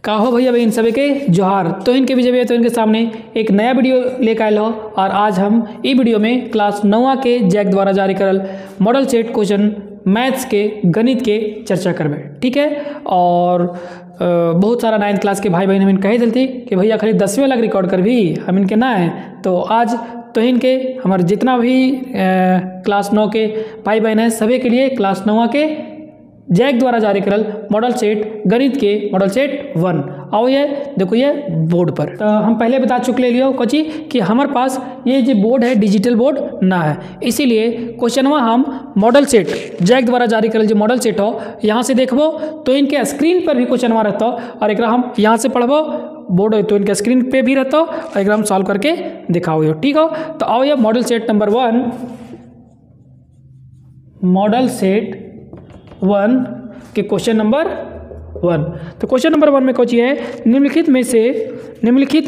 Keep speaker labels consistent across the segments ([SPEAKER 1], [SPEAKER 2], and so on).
[SPEAKER 1] का हो भैया बहन सभी के जोहार। तो इनके विजय भैया तो इनके सामने एक नया वीडियो लेकर आयल हो और आज हम ई वीडियो में क्लास 9 के जैक द्वारा जारी करल मॉडल सेट क्वेश्चन मैथ्स के गणित के चर्चा करबे। ठीक है, और बहुत सारा 9th क्लास के भाई बहन हम कहे दिलती कि भैया खाली 10वीं वाला रिकॉर्ड कर भी हम इनके ना है। तो आज तो इनके हमारे जितना भी क्लास 9 के भाई बहन हैं सभी के लिए क्लास 9 के जैक द्वारा जारी करल मॉडल सेट गणित के मॉडल सेट 1 आओ ये देखो ये बोर्ड पर। तो हम पहले बता चुके लियो कोची कि हमारे पास ये जो बोर्ड है डिजिटल बोर्ड ना है, इसीलिए क्वेश्चनवा हम मॉडल सेट जैक द्वारा जारी करल जो मॉडल सेट हो यहाँ से देखबो तो इनके स्क्रीन पर भी क्वेश्चनवा रहता और एक हम यहाँ से पढ़बो बोर्ड है तो इनके स्क्रीन पे भी रहता और एक हम सॉल्व करके दिखाओ। ठीक हो, तो आओ ये model set number 1 model set 1 के क्वेश्चन नंबर 1। तो क्वेश्चन नंबर 1 में कुछ है निम्नलिखित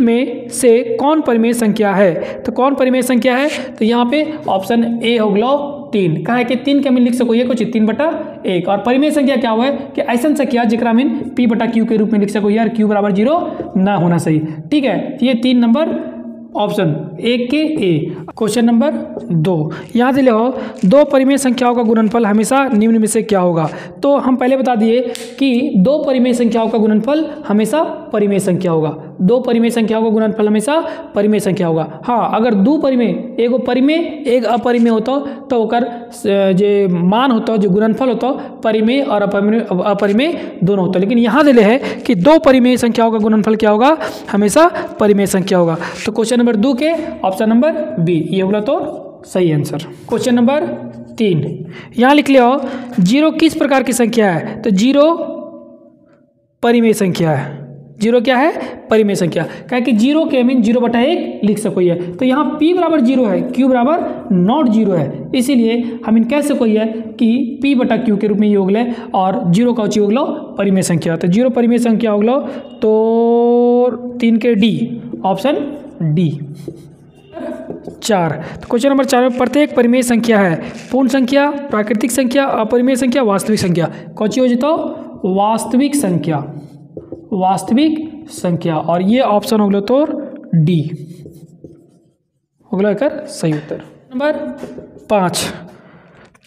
[SPEAKER 1] में से कौन परिमेय संख्या है। तो कौन परिमेय संख्या है, तो यहाँ पे ऑप्शन ए हो गलो 3। कहा है कि 3 के हम लिख सको ये कुछ 3/1 और परिमेय संख्या क्या हुआ है कि ऐसा संख्या जिकरा हम p/q के रूप में लिख सको यार q = 0 ना होना सही। ठीक है, ये 3 नंबर ऑप्शन 1 के ए। क्वेश्चन नंबर 2 यहाँ से हो दो परिमेय संख्याओं का गुणनफल हमेशा निम्न में से क्या होगा। तो हम पहले बता दिए कि दो परिमेय संख्याओं का गुणनफल हमेशा परिमेय संख्या होगा। दो परिमेय संख्याओं का गुणनफल हमेशा परिमेय संख्या होगा। हाँ, अगर दो परिमेय एगो परिमेय एक अपरिमेय होता तो ओकर जे मान होता जो गुणनफल होता परिमेय और अपरिमेय दोनों होता, लेकिन यहाँ दिले है कि दो परिमेय संख्याओं का गुणनफल क्या होगा हमेशा परिमेय संख्या होगा। तो क्वेश्चन नंबर 2 के ऑप्शन नंबर बी ये बोला तो सही आंसर। क्वेश्चन नंबर 3 यहाँ लिख लियो 0 किस प्रकार की संख्या है। तो 0 परिमेय संख्या है। 0 क्या है परिमेय संख्या, क्या कि 0 के मीन 0/1 लिख सको है। तो यहाँ p = 0 है, q = नॉट 0 है, इसीलिए हम इन कह सको है कि p/q के रूप में ये हो गए और 0 का उची हो गलो परिमेय संख्या। तो 0 परिमेय संख्या हो गलो तो 3 के डी ऑप्शन डी। 4 तो क्वेश्चन नंबर 4 में प्रत्येक परिमेय संख्या है पूर्ण संख्या, प्राकृतिक संख्या, अपरिमेय संख्या, वास्तविक संख्या। कौची हो जाता वास्तविक संख्या और ये ऑप्शन हो गया तो डी हो गया कर सही उत्तर। नंबर 5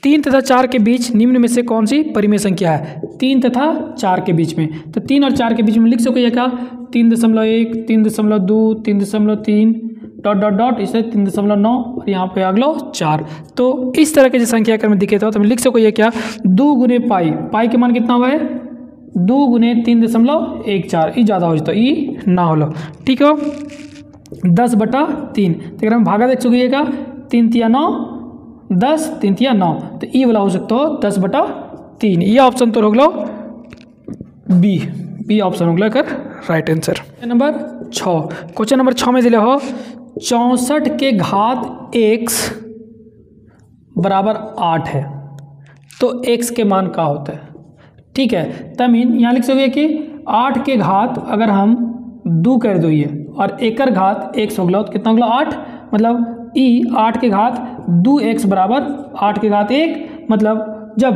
[SPEAKER 1] 3 तथा 4 के बीच निम्न में से कौन सी परिमेय संख्या है। 3 तथा 4 के बीच में, तो 3 और 4 के बीच में लिख सको क्या 3.1 3.2 3.3 ... इसे 3.9 और यहाँ पे अगलो 4। तो इस तरह के जो संख्या अगर मैं दिखे तो हम लिख सको ये क्या 2 गुने पाई के मान कितना हुआ है 2 गुने 3.14 ये ज़्यादा हो जाता ये ना हो लो। ठीक हो 10/3 तो अगर हम भागा देख सको ये क्या 3 × 9 10 3 × 9 तो ये वाला हो सकता हो 10/3। ये ऑप्शन तो हो गलो बी ऑप्शन हो गया कर right answer. Number 6 question number 6 में दिले हो 64 के घात x = 8 है तो x के मान का होता है। ठीक है, तब यहाँ लिख सकोगे कि 8 के घात अगर हम 2 कर दो ये और एकर घात x हो गया तो कितना हो गया 8, मतलब ई 8 के घात 2x = 8 के घात 1। मतलब जब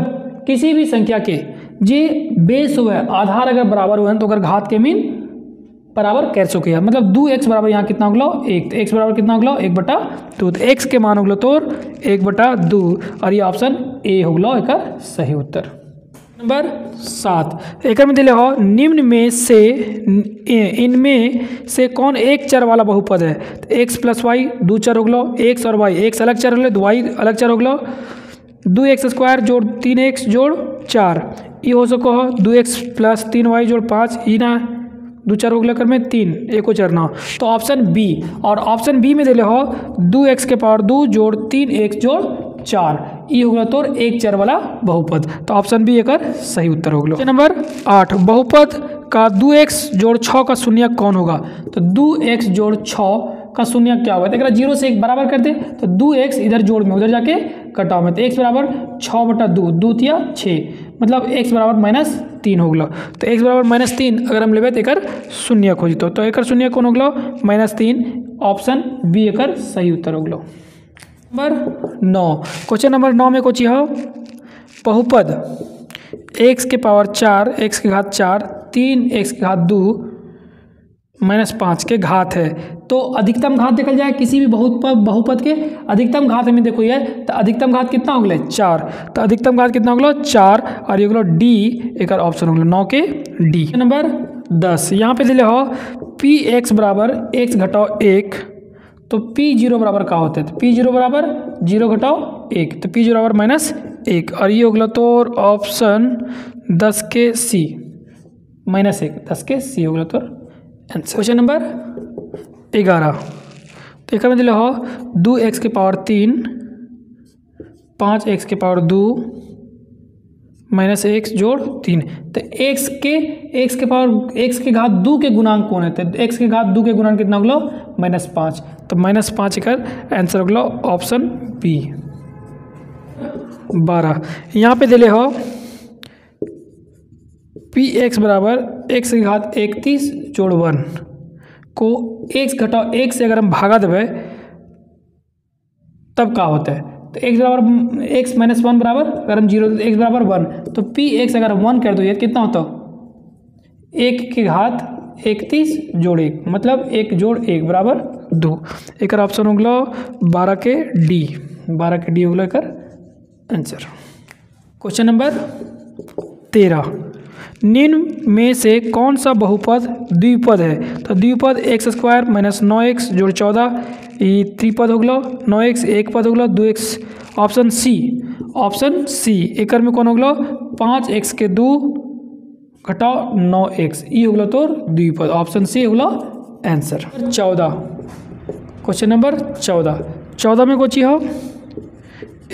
[SPEAKER 1] किसी भी संख्या के जे बेस हुआ आधार अगर बराबर हुआ तो अगर घात के मीन बराबर कर सको है, मतलब 2x बराबर यहाँ कितना हो गया 1 तो x बराबर कितना हो गया 1/2 तो x के मान हो गया तो 1/2 और ये ऑप्शन ए हो गया एक सही उत्तर। नंबर 7 एक में दिले हो निम्न में से इनमें से कौन एक चर वाला बहुपद है। तो x + y 2 चर हो गया, x और y x अलग चर हो गया, y अलग चर हो गया, 2x² + 3x + 4 ये हो सको हो 2x + 3y + 5 ये ना 2 चर हो गया कर में 3 एको चर ना। तो ऑप्शन बी और ऑप्शन बी में दिले हो 2x⁴ + 3x + 4 ये हो गया तो एक चर वाला बहुपद। तो ऑप्शन बी एक सही उत्तर हो गया। नंबर 8 बहुपद का 2x + 6 का शून्य कौन होगा। तो 2x + 6 का शून्य क्या होगा, तो अगर 0 से 1 बराबर कर दे तो 2x इधर जोड़ में उधर जाके कटाव में तो x = 6/2 2 × 6 मतलब x = -3 हो गया। तो x = -3 अगर हम लेबे तो एक शून्य खोजतो तो एक शून्य कौन हो गया -3 ऑप्शन बी एक सही उत्तर हो गया। नंबर 9 क्वेश्चन नंबर 9 में कुछ हो बहुपद x⁴ x⁴ 3x की घात 2 -5 के घात है। तो अधिकतम घात देखल जाए किसी भी बहुपद के अधिकतम घात हमें देखो ये, तो अधिकतम घात कितना हो गया 4, तो अधिकतम घात कितना हो गया 4 और ये हो गया डी, एक ऑप्शन हो गया 9 के डी। नंबर 10 यहाँ पे दिले हो px बराबर x घटाओ 1, तो p0 बराबर का होता है, तो p0 बराबर 0 घटाओ 1, तो p0 बराबर -1 और ये हो गया तो ऑप्शन 10 के सी -1, 10 के सी हो गया तो आंसर। क्वेश्चन नंबर 11 तो एक में दिले हो 2x की पावर 3 5x की पावर 2 -x जोड़ 3, तो x के घात 2 के गुणांक कौन है, तो x के घात 2 के गुणांक कितना होगा -5, तो -5 का आंसर होगा ऑप्शन बी। 12 यहाँ पे दिले हो px बराबर x की घात 31 जोड़ 1 को x घटाओ 1 से अगर हम भागा देवे तब क्या होता है, तो x बराबर x -1 बराबर अगर हम 0 x बराबर 1, तो px अगर 1 कर दो ये कितना होता है 1 की घात 31 जोड़ 1 मतलब 1 जोड़ 1 बराबर 2, एक ऑप्शन हो गया 12 के डी, 12 के डी हो गया एक आंसर। क्वेश्चन नंबर 13 निम्न में से कौन सा बहुपद द्विपद है, तो द्विपद x² - 9x जोड़ 14 ये त्रिपद हो गया, 9x एक पद हो गया 2x, ऑप्शन सी एक में कौन हो गया 5x के 2 घटाओ 9x ये हो गया तो द्विपद, ऑप्शन सी हो गया आंसर। 14 क्वेश्चन नंबर 14 में कोची हो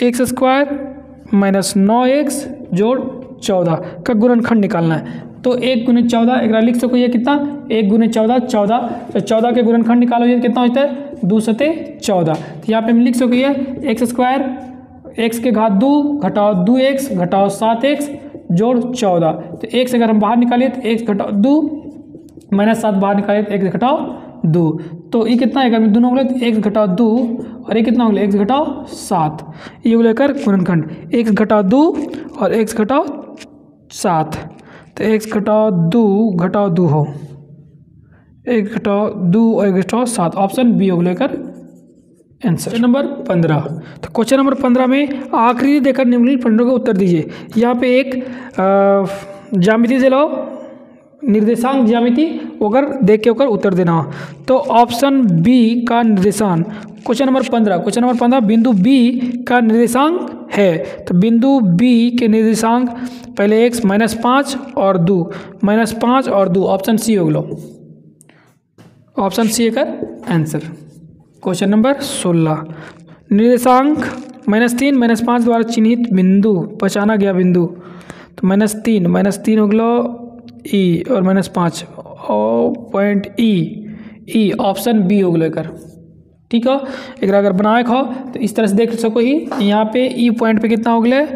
[SPEAKER 1] x² - 9x जोड़ 14 का गुणनखंड निकालना है, तो 1 × 14 एक लिख सको ये कितना 1 × 14 14, तो 14 के गुणनखंड निकालो ये कितना होता है 2 सते 14, तो यहाँ पे हम लिख सको ये x² x के घात 2 घटाओ 2x घटाओ 7x जोड़ 14, तो 1 से अगर हम बाहर निकालिए तो x घटाओ 2 -7 बाहर निकालिए तो x घटाओ 2, तो ये कितना है अगर दोनों हो गए तो x घटाओ 2 और ये कितना हो गया x घटाओ 7, ये हो लेकर गुणनखंड x घटाओ 2 और x घटाओ 7, तो x घटाओ 2 हो x घटाओ 2 और x घटाओ 7, ऑप्शन बी हो लेकर आंसर। नंबर 15 तो क्वेश्चन नंबर 15 में आखिरी देकर निम्नलिखित प्रश्नों का उत्तर दीजिए। यहाँ पे एक ज्यामिति से लो निर्देशांक ज्यामिति अगर देख के होकर उत्तर देना हो, तो ऑप्शन बी का निर्देशांक क्वेश्चन नंबर 15 बिंदु बी का निर्देशांक है, तो बिंदु बी के निर्देशांक पहले x -5 और 2 -5 और 2, ऑप्शन सी हो गया, ऑप्शन सी का आंसर। क्वेश्चन नंबर 16 निर्देशांक -3 -5 द्वारा चिन्हित बिंदु पहचाना गया बिंदु, तो -3 हो गया ई और -5 पॉइंट ई, ऑप्शन बी हो गया कर, ठीक है। एक अगर बनाए हो तो इस तरह से देख सको ही, यहाँ पे ई पॉइंट पे कितना हो गया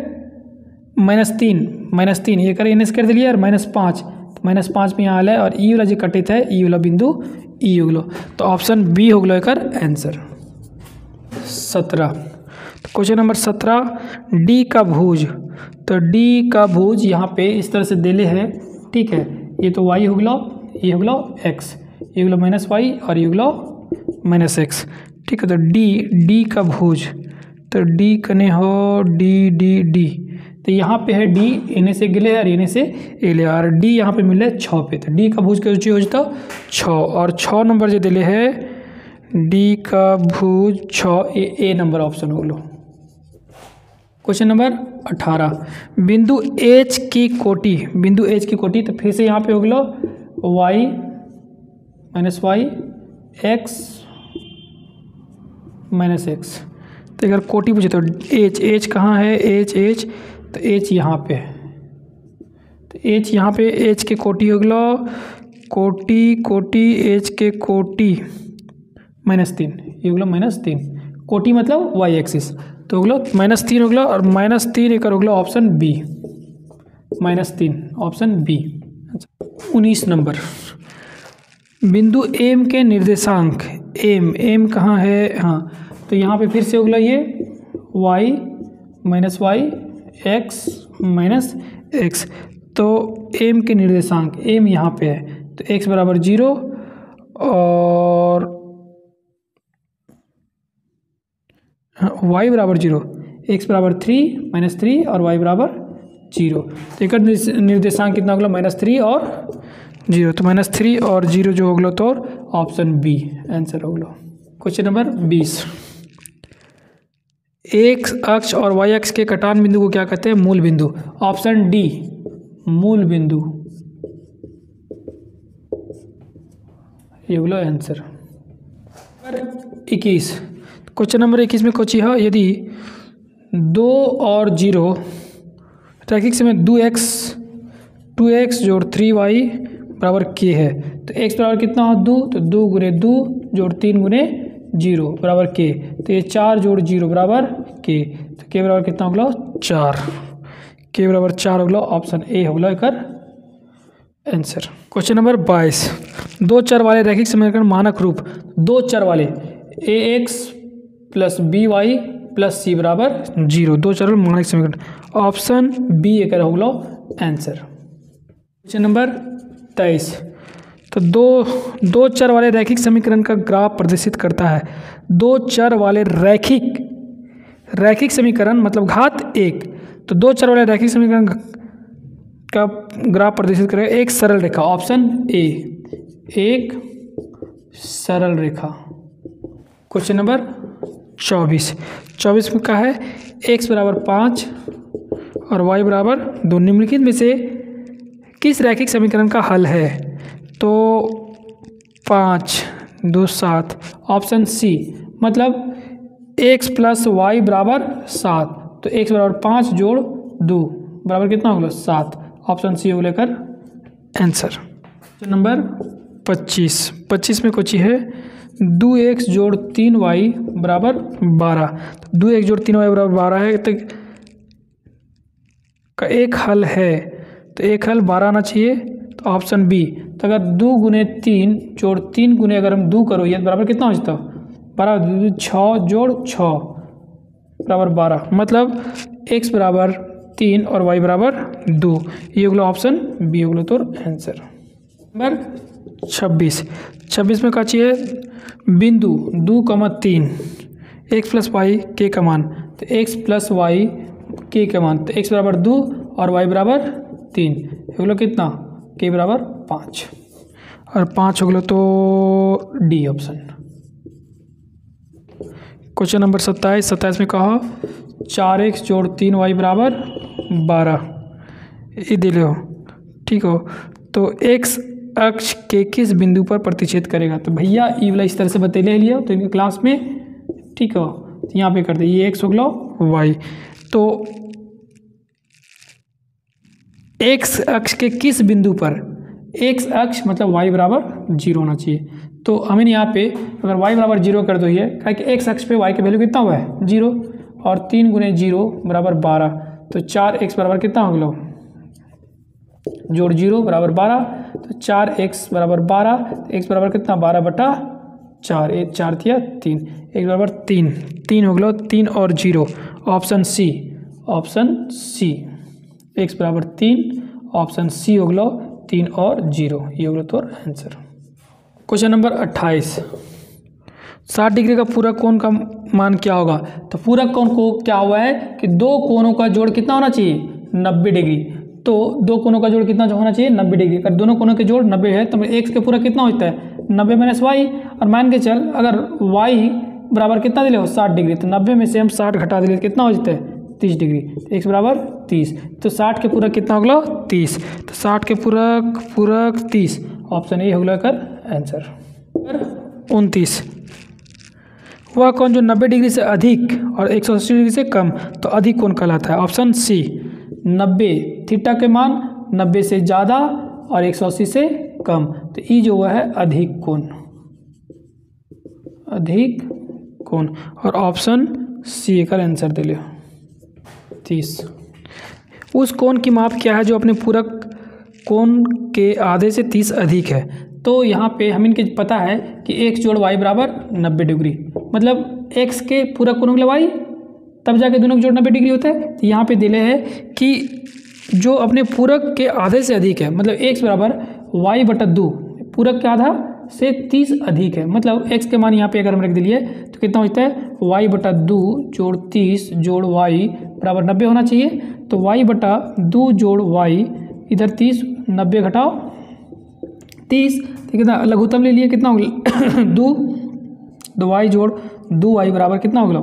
[SPEAKER 1] -3 ये कर इन्हें कर दिलिए और -5 -5 में यहाँ आए और ई वाला जो कटित है ई वाला बिंदु ई हो गया, तो ऑप्शन बी हो गया कर आंसर। 17 तो क्वेश्चन नंबर 17 डी का भुज, तो डी का भुज यहाँ पे इस तरह से दिले है, ठीक है, ये तो y हो गया, ये हो गया x, ये हो गया -y और ये हो गया -x, ठीक है। तो डी का भुज, तो डी कने हो डी, तो यहाँ पे है डी इन्हें से गिले और इन्हें से एले और डी यहाँ पे मिले 6 पे, तो डी का भुज के ऊँची हो जाता 6 और 6 नंबर जो दिले है डी का भुज 6 ए नंबर ऑप्शन हो गया। क्वेश्चन नंबर 18 बिंदु एच की कोटि, तो फिर से यहाँ पे हो गया y -y x तो अगर कोटि पूछे तो एच कहाँ है, एच तो एच यहाँ पे है, तो एच यहाँ पे एच के कोटि हो गया कोटि एच के कोटि -3 ये हो गया -3, कोटि मतलब y एक्सिस, तो हो गया -3 हो गया और -3 एक हो गया option B -3 option B. 19 number बिंदु एम के निर्देशांक एम कहाँ है, हाँ तो यहाँ पे फिर से हो गया ये y -y x -x, तो एम के निर्देशांक, एम यहाँ पे है तो x बराबर 0 और y बराबर 0, x बराबर 3 -3 और y बराबर 0। तो एक निर्देशांक कितना होगा -3 और 0, तो -3 और 0 जो होगा तो ऑप्शन बी आंसर होगा। क्वेश्चन नंबर 20, एक्स अक्ष और वाई अक्ष के कटान बिंदु को क्या कहते हैं? मूल बिंदु। ऑप्शन डी मूल बिंदु, ये बोलो आंसर। 21, क्वेश्चन नंबर 21 में कोची है, यदि 2 और 0 रैखिक समय 2x जोड़ 3y बराबर k है, तो x बराबर कितना हो 2, तो 2 गुने 2 जोड़ 3 गुने 0 बराबर k, तो ये 4 जोड़ 0 बराबर k, तो k बराबर कितना होगा 4, k बराबर 4 होगा, ऑप्शन ए होगा एक आंसर। क्वेश्चन नंबर 22, दो चर वाले रैखिक समीकरण मानक रूप, दो चर वाले ax + by + c बराबर 0, दो चर वाले मानक समीकरण, ऑप्शन बी एक होगा आंसर। क्वेश्चन नंबर 23, तो दो चर वाले रैखिक समीकरण का ग्राफ प्रदर्शित करता है। दो चर वाले रैखिक समीकरण मतलब घात 1, तो दो चर वाले रैखिक समीकरण का ग्राफ प्रदर्शित करेगा एक सरल रेखा, ऑप्शन ए एक सरल रेखा। क्वेश्चन नंबर 24 में क्या है, x बराबर 5 और y बराबर 2 निम्नलिखित में से किस रैखिक समीकरण का हल है? तो 5 2 7, ऑप्शन सी मतलब x + y बराबर 7, तो x बराबर 5 जोड़ 2 बराबर कितना होगा 7, ऑप्शन सी हो लेकर आंसर। क्वेश्चन नंबर 25 में कुछ है, 2x जोड़ 3y बराबर 12, तो 2x जोड़ 3y बराबर 12 है, तो का एक हल है, तो एक हल 12 आना चाहिए, तो ऑप्शन बी। तो अगर 2 गुने 3 जोड़ 3 गुने अगर हम 2 करो ये बराबर कितना हो जाता, 12 6 जोड़ 6 बराबर 12, मतलब x बराबर 3 और y बराबर 2, ये होगा ऑप्शन बी होगा तो आंसर। नंबर 26 में क्या चाहिए, बिंदु 2, 3 x + y k का मान, तो x + y k का मान, तो x बराबर 2 और y बराबर 3, होगा कितना k बराबर 5 और 5 होगा तो डी ऑप्शन। क्वेश्चन नंबर 27 में कहा 4x जोड़ 3y बराबर 12, ये दिले हो ठीक हो, तो x अक्ष के किस बिंदु पर प्रतिच्छेद करेगा? तो भैया ई वाला इस तरह से बता ले लिया तो इनके क्लास में ठीक हो, तो यहाँ पे कर दे ये x होगा y, तो x अक्ष के किस बिंदु पर, x अक्ष मतलब y बराबर 0 होना चाहिए, तो हमें यहाँ पे अगर y बराबर 0 कर दो ये क्या कि x अक्ष पे y का वैल्यू कितना हुआ है 0 और 3 गुने 0 बराबर 12, तो 4x बराबर कितना हो गया जोड़ 0 बराबर 12, तो 4x बराबर 12, तो x बराबर कितना 12/4, 1 4 थिया 3, x बराबर 3 हो गया 3 और 0, ऑप्शन सी x बराबर 3, ऑप्शन सी हो गया 3 और 0, ये हो गया तो आंसर। क्वेश्चन नंबर 28, 60 डिग्री का पूरक कोण का मान क्या होगा? तो पूरक कोण को क्या हुआ है कि दो कोणों का जोड़ कितना होना चाहिए 90 डिग्री, तो दो कोणों का जोड़ कितना होना चाहिए 90 डिग्री, अगर दोनों कोणों के जोड़ 90 है तो x के पूरक कितना होता है 90 - y, और मान के चल अगर y बराबर कितना दिले हो 60 डिग्री, तो 90 में से हम 60 घटा दिले कितना हो जाता है 30 डिग्री, तो x बराबर 30, तो 60 के पूरक कितना होगा 30, तो 60 के पूरक 30, ऑप्शन ए होगा कर आंसर। 29, वह कोण जो 90 डिग्री से अधिक और 180 डिग्री से कम तो अधिक कोण कहलाता है? ऑप्शन सी 90 थीटा के मान 90 से ज़्यादा और 180 से कम, तो ई जो हुआ है अधिक कोण, और ऑप्शन सी का आंसर दे लियो 30। उस कोण की माप क्या है जो अपने पूरक कोण के आधे से 30 अधिक है? तो यहाँ पे हम इनके पता है कि x जोड़ y बराबर 90 डिग्री, मतलब x के पूरक कोण के लिए y तब जाके दोनों के जोड़ 90 डिग्री होता है, तो यहाँ पे दिले है कि जो अपने पूरक के आधे से अधिक है, मतलब x बराबर y बटा 2, पूरक के आधा से 30 अधिक है, मतलब x के मान यहाँ पे अगर हम रख दिए तो कितना होता है y बटा 2 जोड़ 30 जोड़ y बराबर 90 होना चाहिए। तो y बटा 2 जोड़ y, इधर 30, 90 घटाओ 30, तो कितना लघुत्तम ले लिए, कितना होगा 2 y जोड़ 2y बराबर कितना होगा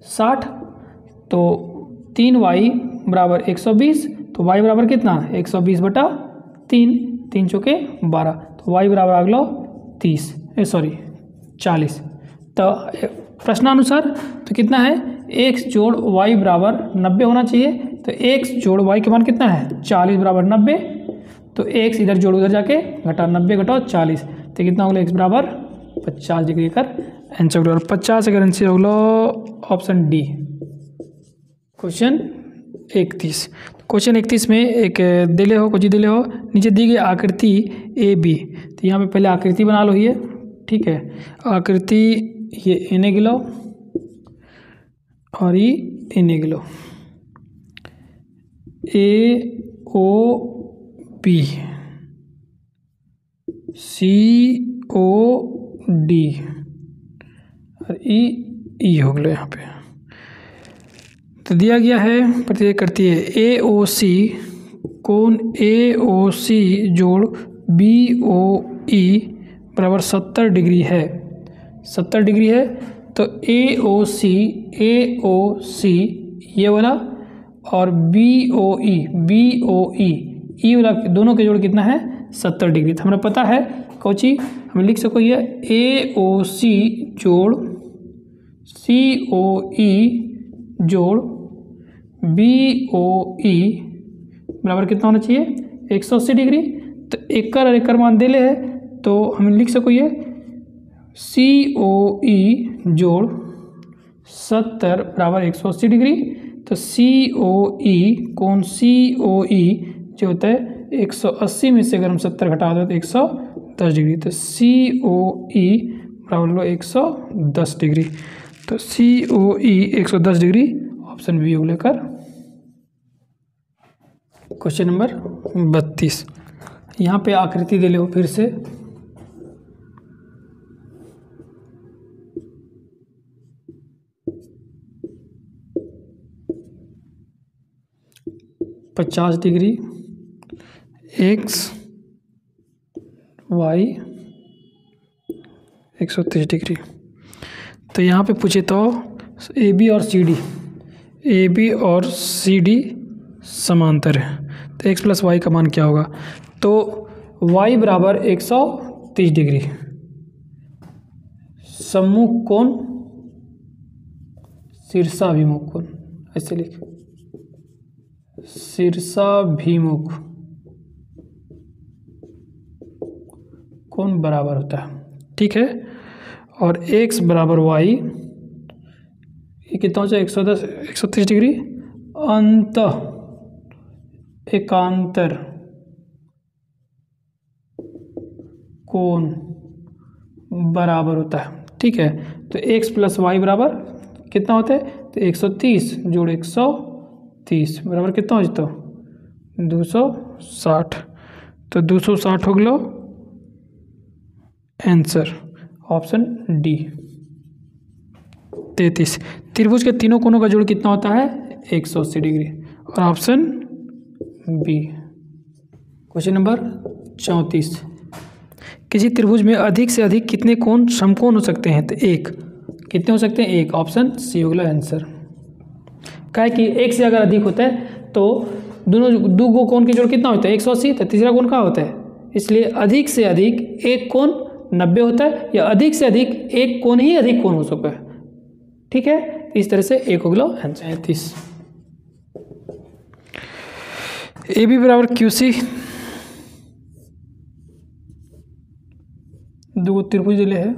[SPEAKER 1] 60, तो 3y बराबर 120, तो y बराबर कितना 120 बटा 3, 3 चौके 12, तो y बराबर आ गया 40। तो प्रश्नानुसार तो कितना है x जोड़ y बराबर 90 होना चाहिए, तो x जोड़ y के मान कितना है 40 बराबर 90, तो x इधर जोड़ उधर जाके घटा 90 घटाओ 40, तो कितना होगा x बराबर 50 डिग्री कर आंसर होगा 50 अगर आंसर होगा ऑप्शन डी। क्वेश्चन 31, क्वेश्चन 31 में एक दिले हो, कुछ दिले हो, नीचे दी गई आकृति ए बी, तो यहाँ पे पहले आकृति बना लो ये, ठीक है, आकृति ये इन्हें गिलो और ये इन्हें गिलो, ए O B C O D और ई हो गया यहाँ पे। तो दिया गया है प्रत्येक करती है ए ओ सी, कोण ए ओ सी जोड़ बी ओ ई बराबर 70 डिग्री है, 70 डिग्री है। तो ए ओ सी ये वाला और बी ओ ई वाला दोनों के जोड़ कितना है 70 डिग्री। तो हमें पता है कोची हम लिख सको ये ए ओ सी जोड़ सी ओ ई जोड़ बी ओ ई बराबर कितना होना चाहिए 180 डिग्री। तो एकर और एकर मान दे ले है, तो हम लिख सको ये सी ओ ई जोड़ 70 बराबर 180 डिग्री। तो सी ओ ई कोण सी ओ ई जो होता है 180 में से अगर हम 70 घटा दो तो 110 डिग्री। तो सी ओ ई बराबर लो 110 डिग्री। तो सी ओ ई 110 डिग्री ऑप्शन बी लेकर। क्वेश्चन नंबर 32, यहाँ पे आकृति दे लो फिर से, पचास डिग्री एक्स वाई 130 डिग्री। तो यहाँ पे पूछे तो ए बी और सी डी समांतर है, तो x प्लस वाई का मान क्या होगा। तो y बराबर 130 डिग्री, सम्मुख कोण शीर्षाभिमुख कोण, ऐसे लिख शीर्षाभिमुख कोण बराबर होता है, ठीक है। और x बराबर y, ये कितना हो जाए 130 डिग्री अंत एकांतर कोण बराबर होता है, ठीक है। तो x प्लस वाई बराबर कितना होता है, तो 130 जोड़ 130 बराबर कितना हो जाता 260। तो 260 हो गया आंसर ऑप्शन डी। 33, त्रिभुज के तीनों कोणों का जोड़ कितना होता है 180 डिग्री, और ऑप्शन बी। क्वेश्चन नंबर 34, किसी त्रिभुज में अधिक से अधिक कितने कोण समकोण हो सकते हैं, तो एक। कितने हो सकते हैं, एक, ऑप्शन सी होगा आंसर। क्या है कि एक से अगर अधिक होता है तो दोनों दो कोण के जोड़ कितना होता है 180, तो तीसरा कोण क्या होता है, इसलिए अधिक से अधिक एक कोण 90 होता है, या अधिक से अधिक एक कोण ही अधिक कोण हो सकता है, ठीक है। इस तरह से एक हो गया आंसर 30। ए बी बराबर क्यू सी, दो त्रिभुज दिले है,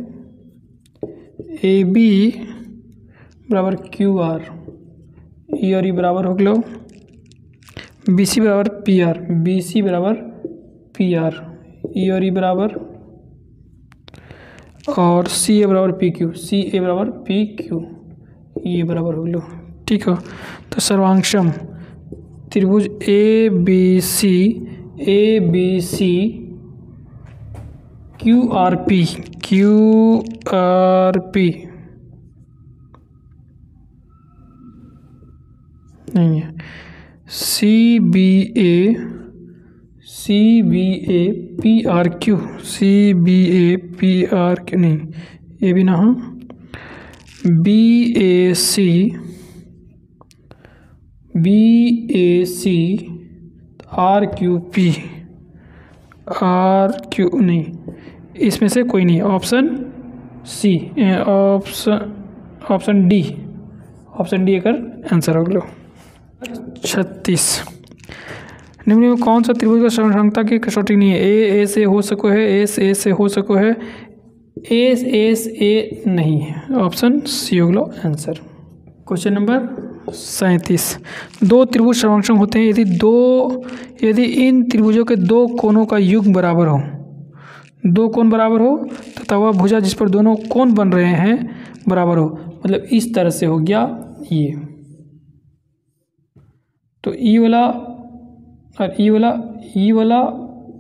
[SPEAKER 1] ए बी बराबर क्यू आर, ई और ई बराबर हो गया बी सी बराबर पी आर, बी सी बराबर पी आर, ई और ई बराबर, और सी ए बराबर पी क्यू, सी ए बराबर पी क्यू, ये बराबर हो गया, ठीक है। तो सर्वांशम त्रिभुज A B C Q R P नहीं है, C B A P R Q नहीं, ये भी ना हो, B A C R Q नहीं, इसमें से कोई नहीं, ऑप्शन डी एकर आंसर हो गया। 36 निम्न में कौन सा त्रिभुज का सरांकता की कसौटी नहीं है? ए से हो सको है, एस से हो सको है, एस ए नहीं है, ऑप्शन सी हो गया आंसर। क्वेश्चन नंबर 37 दो त्रिभुज समक्षम होते हैं यदि इन त्रिभुजों के दो कोणों का युग्म बराबर हो, दो कोण बराबर हो तथा वह भुजा जिस पर दोनों कोण बन रहे हैं बराबर हो। मतलब इस तरह से हो गया ये, तो ई वाला और ई वाला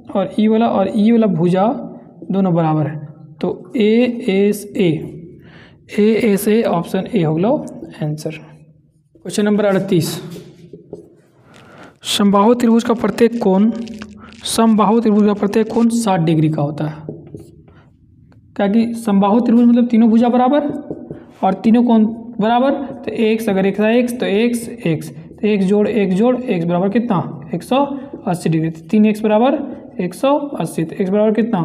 [SPEAKER 1] और ई वाला भुजा दोनों बराबर है, तो A S A option A हो गया आंसर। क्वेश्चन नंबर 38 समबाहु त्रिभुज का प्रत्येक कोण 60 डिग्री का होता है। क्या कि समबाहु त्रिभुज मतलब तीनों भुजा बराबर और तीनों कोण बराबर, तो एक्स अगर एक्स है एक्स तो एक्स तो एक्स जोड़ एक्स बराबर कितना 180 डिग्री, 3x बराबर 180, तो एक्स बराबर कितना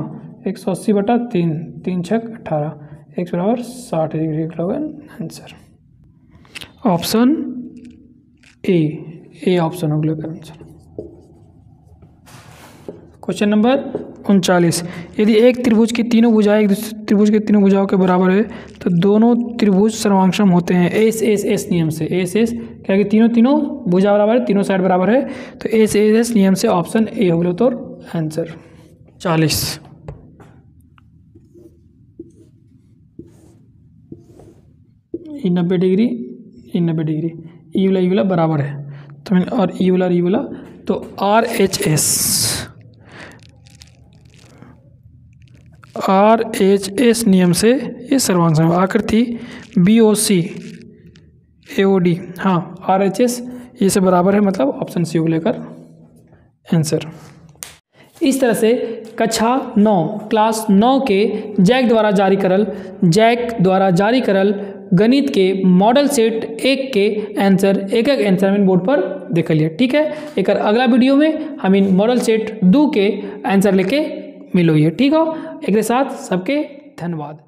[SPEAKER 1] 180/3, 3 × 6 = 18, एक्स बराबर 60 डिग्री होगा आंसर। ऑप्शन ए ऑप्शन हो गया आंसर। क्वेश्चन नंबर 39 यदि एक त्रिभुज की तीनों भुजाएं एक दूसरे त्रिभुज के तीनों भुजाओं के बराबर है तो दोनों त्रिभुज सर्वांगसम होते हैं एस नियम से। एस क्या कि तीनों भुजा बराबर है, तीनों साइड बराबर है, तो एस नियम से ऑप्शन ए हो गया तो आंसर। 40 90 डिग्री ई 90 डिग्री, ई वाला बराबर है तो और ई वाला तो RHS नियम से ये सर्वांगसम। आकृति BOC AOD हाँ RHS ये से बराबर है, मतलब ऑप्शन सी को लेकर आंसर। इस तरह से कक्षा 9 क्लास 9 के जैक द्वारा जारी करल गणित के मॉडल सेट 1 के आंसर एक आंसर में बोर्ड पर देख लिया। ठीक है, एक अगला वीडियो में हम इन मॉडल सेट 2 के आंसर लेके मिलो ये। ठीक हो, एक साथ सबके धन्यवाद।